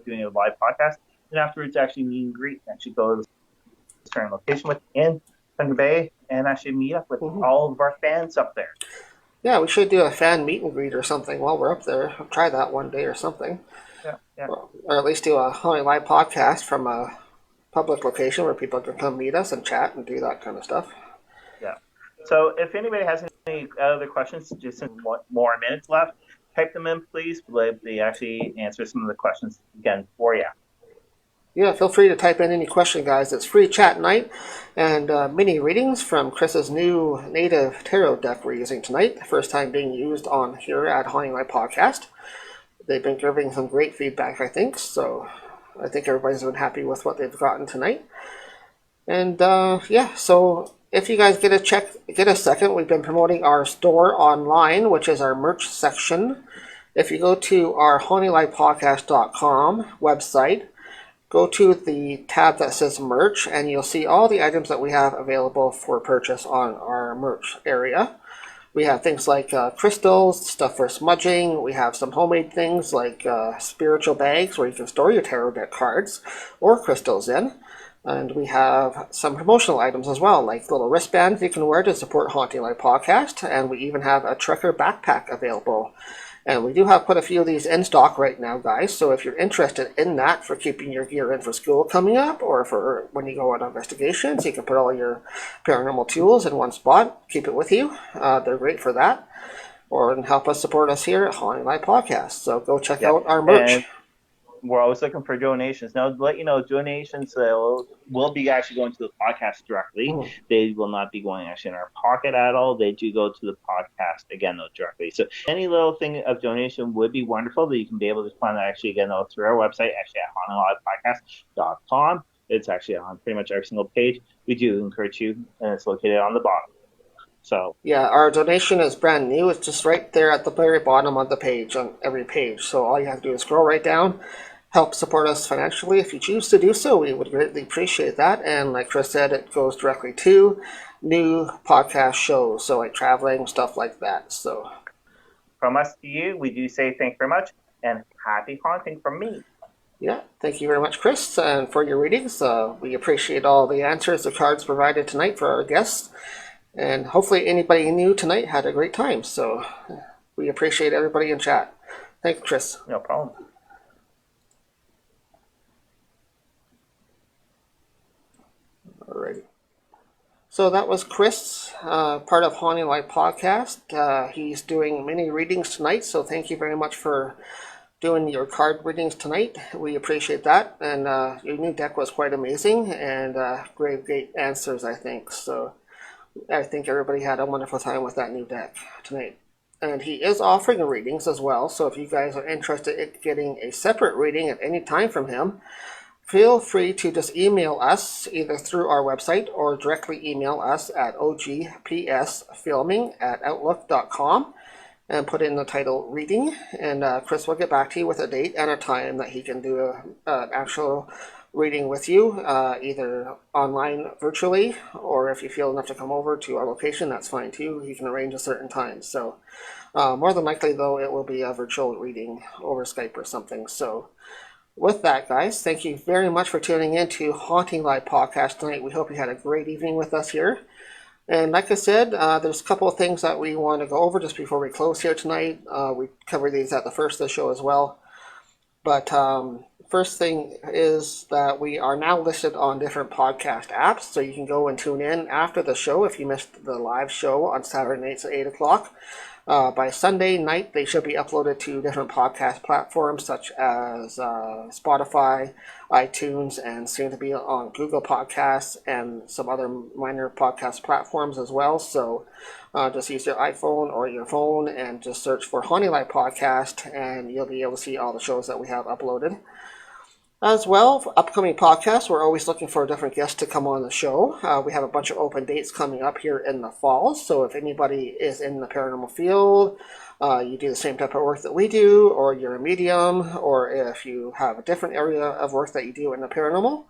doing a live podcast, and afterwards actually meet and greet, actually go to a certain location within Thunder Bay, and actually meet up with all of our fans up there. Yeah, we should do a fan meet and greet or something while we're up there. I'll try that one day or something. Yeah. Or at least do a Haunting Live podcast from a public location where people can come meet us and chat and do that kind of stuff. Yeah. So if anybody has any other questions, just more minutes left, type them in, please. They actually answer some of the questions again for you. Yeah, feel free to type in any question, guys. It's free chat night and mini readings from Chris's new native tarot deck we're using tonight. The first time being used on here at Haunting Live Podcast. They've been giving some great feedback, I think. So I think everybody's been happy with what they've gotten tonight. And so if you guys get a second, we've been promoting our store online, which is our merch section. If you go to our HauntingLivePodcast.com website, go to the tab that says merch, and you'll see all the items that we have available for purchase on our merch area. We have things like crystals, stuff for smudging. We have some homemade things like spiritual bags where you can store your tarot deck cards or crystals in. And we have some promotional items as well, like little wristbands you can wear to support Haunting Live Podcast. And we even have a Trekker backpack available And we do have quite a few of these in stock right now, guys. So if you're interested in that for keeping your gear in for school coming up, or for when you go on investigations, you can put all your paranormal tools in one spot, keep it with you. They're great for that. Or help us support us here at Haunting Live Podcast. So go check out our merch. And we're always looking for donations. Now, to let you know, donations will be actually going to the podcast directly. They will not be going actually in our pocket at all. They do go to the podcast, again, though, directly. So any little thing of donation would be wonderful that you can be able to find that actually, again, though, through our website, actually at HauntingLivePodcast.com. It's actually on pretty much every single page. We do encourage you, and it's located on the bottom. So yeah, our donation is brand new. It's just right there at the very bottom of the page, on every page. So all you have to do is scroll right down. Help support us financially if you choose to do so. We would greatly appreciate that. And like Chris said, it goes directly to new podcast shows, so like traveling, stuff like that. So from us to you, we do say thank you very much, and happy haunting from me. Yeah, thank you very much, Chris, and for your readings. We appreciate all the answers, the cards provided tonight for our guests. And hopefully anybody new tonight had a great time. So we appreciate everybody in chat. Thanks, Chris. No problem. Alrighty. So that was Chris, part of Haunting Live Podcast. He's doing many readings tonight, so thank you very much for doing your card readings tonight. We appreciate that. And your new deck was quite amazing, and great answers, I think. So I think everybody had a wonderful time with that new deck tonight. And he is offering readings as well, so if you guys are interested in getting a separate reading at any time from him, feel free to just email us either through our website or directly email us at ogpsfilming@outlook.com and put in the title reading. And Chris will get back to you with a date and a time that he can do an actual reading with you, either online virtually, or if you feel enough to come over to our location, that's fine too. He can arrange a certain time. So more than likely, though, it will be a virtual reading over Skype or something. So with that, guys, thank you very much for tuning in to Haunting Live Podcast tonight. We hope you had a great evening with us here. And like I said, there's a couple of things that we want to go over just before we close here tonight. We covered these at the first of the show as well. But first thing is that we are now listed on different podcast apps, so you can go and tune in after the show if you missed the live show on Saturday nights at 8 o'clock. By Sunday night, they should be uploaded to different podcast platforms such as Spotify, iTunes, and soon to be on Google Podcasts and some other minor podcast platforms as well. So just use your iPhone or your phone and just search for Haunting Live Podcast, and you'll be able to see all the shows that we have uploaded. As well, for upcoming podcasts, we're always looking for different guests to come on the show. We have a bunch of open dates coming up here in the fall, so if anybody is in the paranormal field, you do the same type of work that we do, or you're a medium, or if you have a different area of work that you do in the paranormal,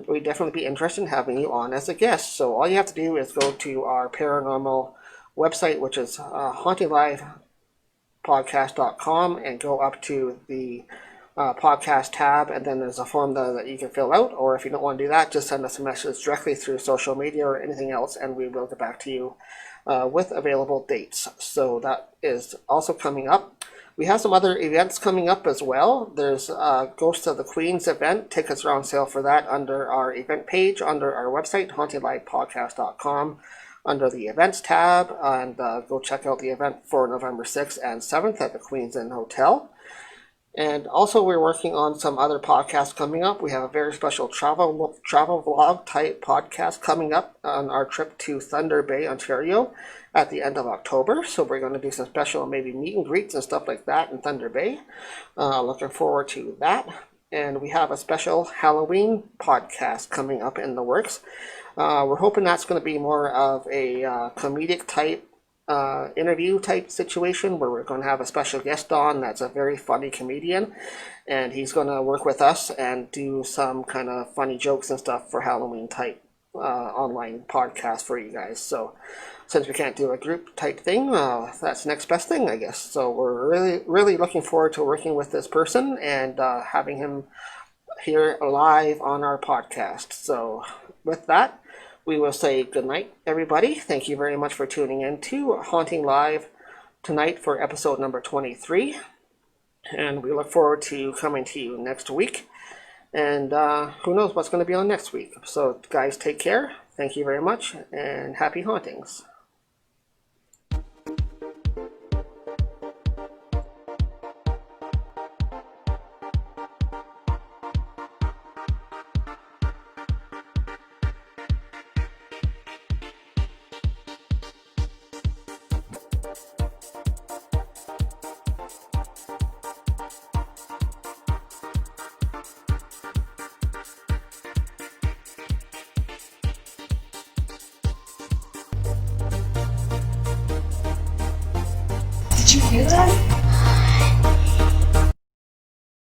we'd definitely be interested in having you on as a guest. So all you have to do is go to our paranormal website, which is HauntingLivePodcast.com, and go up to the podcast tab, and then there's a form that you can fill out. Or if you don't want to do that, just send us a message directly through social media or anything else, and we will get back to you with available dates. So that is also coming up. We have some other events coming up as well. There's Ghost of the Queens event. Tickets are on sale for that under our event page under our website, HauntingLivePodcast.com, under the events tab, and go check out the event for November 6th and 7th at the Queens Inn Hotel. And also, we're working on some other podcasts coming up. We have a very special travel vlog type podcast coming up on our trip to Thunder Bay, Ontario at the end of October. So we're going to do some special maybe meet and greets and stuff like that in Thunder Bay. Looking forward to that. And we have a special Halloween podcast coming up in the works. We're hoping that's going to be more of a comedic type interview type situation where we're going to have a special guest on that's a very funny comedian, and he's going to work with us and do some kind of funny jokes and stuff for Halloween type online podcast for you guys. So since we can't do a group type thing, that's the next best thing, I guess. So we're really looking forward to working with this person and having him here live on our podcast. So with that, we will say good night, everybody. Thank you very much for tuning in to Haunting Live tonight for episode number 23. And we look forward to coming to you next week. And who knows what's going to be on next week. So, guys, take care. Thank you very much, and happy hauntings. Did you hear that?